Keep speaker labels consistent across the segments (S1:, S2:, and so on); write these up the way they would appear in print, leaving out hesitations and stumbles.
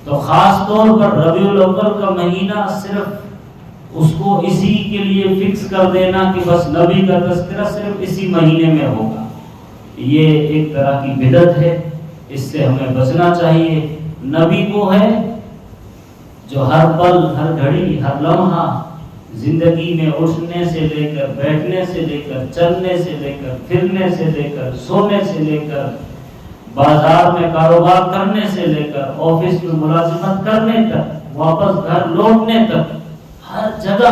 S1: تو خاص طور پر ربیع الاول کا مہینہ صرف اس کو اسی کے لیے فکس کر دینا کہ بس نبی کا تذکرہ صرف اسی مہینے میں ہوگا، یہ ایک طرح کی بدعت ہے، اس سے ہمیں بچنا چاہیے۔ نبی وہ ہے جو ہر پل، ہر گھڑی، ہر لمحہ زندگی میں اٹھنے سے لے کر، بیٹھنے سے لے کر، چلنے سے لے کر، پھرنے سے لے کر، سونے سے لے کر، بازار میں کاروبار کرنے سے لے کر، آفس میں ملازمت کرنے تک، واپس گھر لوٹنے تک، ہر جگہ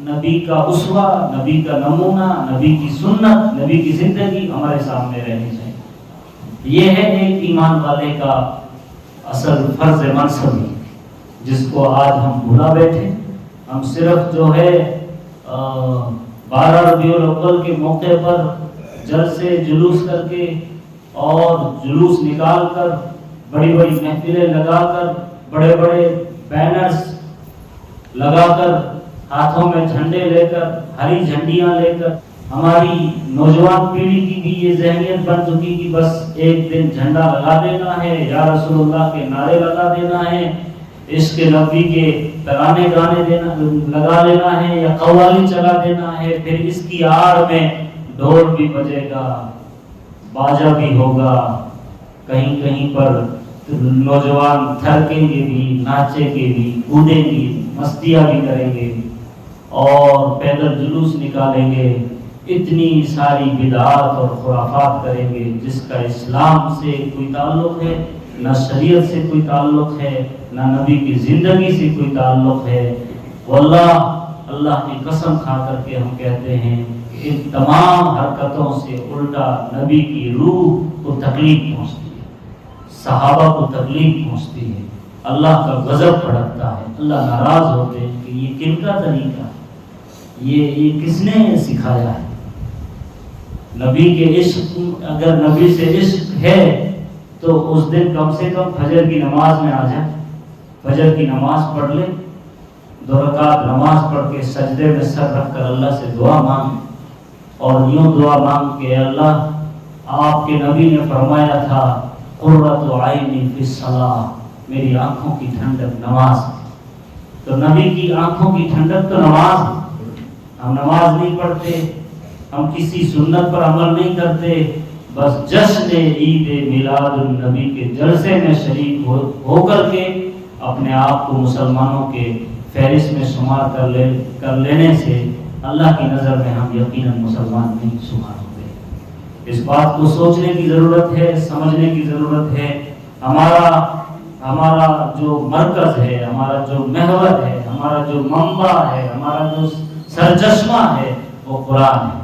S1: نبی کا اسوہ، نبی کا نمونہ، نبی کی سنت، نبی کی زندگی ہمارے سامنے رہنی چاہیے۔ یہ ہے ایک ایمان والے کا اصل فرض منصبی، جس کو آج ہم بھولا بیٹھے۔ ہم صرف جو ہے 12 ربیع الاول کے موقع پر جلسے جلوس کر کے اور جلوس نکال کر، بڑی بڑی محفلیں لگا کر، بڑے بڑے بینرز لگا کر، ہاتھوں میں جھنڈے لے کر، ہری جھنڈیاں لے کر، ہماری نوجوان پیڑھی کی بھی یہ ذہنیت بن چکی کہ بس ایک دن جھنڈا لگا دینا ہے، یا رسول اللہ کے نعرے لگا دینا ہے، عشق نبی کے ترانے گانے لگا لینا ہے، یا قوالی چلا دینا ہے، پھر اس کی آڑ میں ڈھول بھی بجے گا، باجا بھی ہوگا، کہیں کہیں پر نوجوان تھرکیں گے بھی، ناچیں گے بھی، کودیں گے، مستیاں بھی کریں گے اور پیدل جلوس نکالیں گے، اتنی ساری بدعات اور خرافات کریں گے جس کا اسلام سے کوئی تعلق ہے، نہ شریعت سے کوئی تعلق ہے، نہ نبی کی زندگی سے کوئی تعلق ہے۔ واللہ اللہ کی قسم کھا کر کے ہم کہتے ہیں کہ ان تمام حرکتوں سے الٹا نبی کی روح کو تکلیف پہنچتی ہے، صحابہ کو تکلیف پہنچتی ہے، اللہ کا غضب بھڑکتا ہے، اللہ ناراض ہوتے ہیں کہ یہ کن کا طریقہ ہے، یہ کس نے سکھایا ہے۔ نبی کے عشق، اگر نبی سے عشق ہے تو اس دن کم سے کم فجر کی نماز میں آ جائے، فجر کی نماز پڑھ لے، 2 رکعت نماز پڑھ کے سجدے میں سر رکھ کر اللہ سے دعا مانگ، اور یوں دعا مانگ کہ اللہ، آپ کے نبی نے فرمایا تھا قرۃ عینی فی الصلاۃ، میری آنکھوں کی ٹھنڈک نماز، تو نبی کی آنکھوں کی ٹھنڈک تو نماز ہے۔ ہم نماز نہیں پڑھتے، ہم کسی سنت پر عمل نہیں کرتے، بس جشن عید میلاد النبی کے جلسے میں شریک ہو کر کے اپنے آپ کو مسلمانوں کے فہرست میں شمار کر لینے سے اللہ کی نظر میں ہم یقیناً مسلمان نہیں شمار ہوتے۔ اس بات کو سوچنے کی ضرورت ہے، سمجھنے کی ضرورت ہے۔ ہمارا جو مرکز ہے، ہمارا جو محور ہے، ہمارا جو منبع ہے، ہمارا جو سرچشمہ ہے، وہ قرآن ہے۔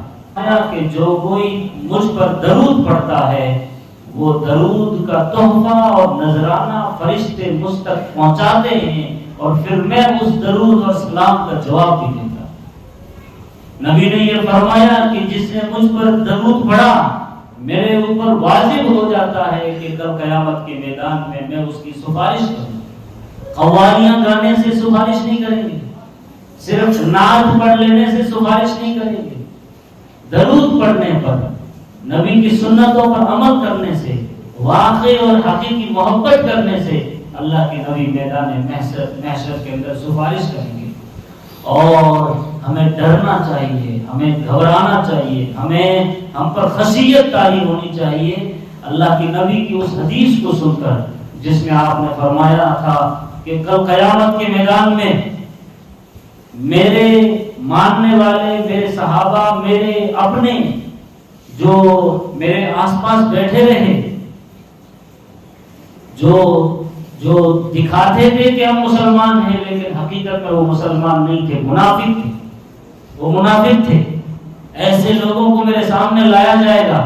S1: کہ جو کوئی مجھ پر درود پڑھتا ہے وہ درود کا تحفہ اور نذرانہ فرشتے مجھ تک پہنچاتے ہیں، اور پھر میں اس درود اور سلام کا جواب بھی دیتا ہوں۔ نبی نے یہ فرمایا کہ جس نے مجھ پر درود پڑھا میرے اوپر واجب ہو جاتا ہے کہ کل قیامت کے میدان میں اس کی سفارش کروں۔ قوالیاں گانے سے سفارش نہیں کریں گے، صرف نعت پڑھ لینے سے سفارش نہیں کریں گے، درود پڑھنے پر، نبی کی سنتوں پر عمل کرنے سے، واقعی اور حقیقی محبت کرنے سے اللہ کے نبی میدان محشر کے اندر سفارش کریں گے۔ اور ہمیں ڈرنا چاہیے، ہمیں گھبرانا چاہیے، ہم پر خشیت طاری ہونی چاہیے اللہ کے نبی کی اس حدیث کو سن کر جس میں آپ نے فرمایا تھا کہ کل قیامت کے میدان میں میرے ماننے والے، میرے صحابہ، میرے اپنے جو میرے آس پاس بیٹھے رہے، جو دکھاتے تھے کہ ہم مسلمان ہیں لیکن حقیقت میں وہ مسلمان نہیں تھے، منافق تھے، وہ منافق تھے، ایسے لوگوں کو میرے سامنے لایا جائے گا،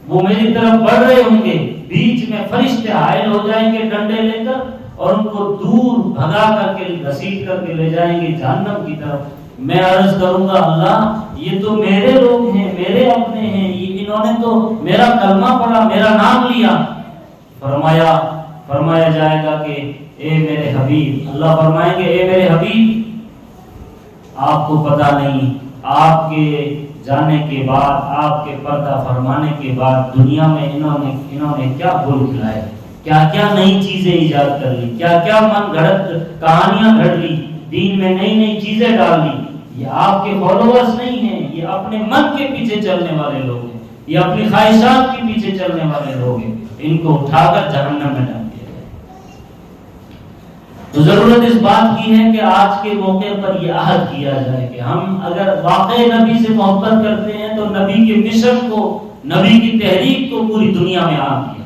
S1: وہ میری طرف بڑھ رہے ہوں گے، بیچ میں فرشتے حائل ہو جائیں گے ڈنڈے لے کر اور ان کو دور بھگا کر کے گھسیٹ کر کے لے جائیں گے جہنم کی طرف۔ میں عرض کروں گا اللہ یہ تو میرے لوگ ہیں، میرے اپنے ہیں، انہوں نے تو میرا کلمہ پڑھا، میرا نام لیا۔ فرمایا جائے گا کہ اے میرے حبیب، اللہ فرمائیں گے اے میرے حبیب آپ کو پتہ نہیں آپ کے جانے کے بعد، آپ کے پردہ فرمانے کے بعد دنیا میں انہوں نے کیا گل کھلائے، کیا کیا نئی چیزیں ایجاد کر لی، کیا کیا من گھڑت کہانیاں گھڑ لی، دین میں نئی نئی چیزیں ڈال لی. یہ آپ کے فالوورز نہیں ہیں، یہ اپنے من کے پیچھے چلنے والے لوگ ہیں، یہ اپنی خواہشات کے پیچھے چلنے والے لوگ ہیں. ان کو اٹھا کر جہنم میں ڈال دیا جائے. تو ضرورت اس بات کی ہے کہ آج کے موقع پر یہ عہد کیا جائے کہ ہم اگر واقعی نبی سے محبت کرتے ہیں تو نبی کے مشن کو، نبی کی تحریک کو پوری دنیا میں عام کیا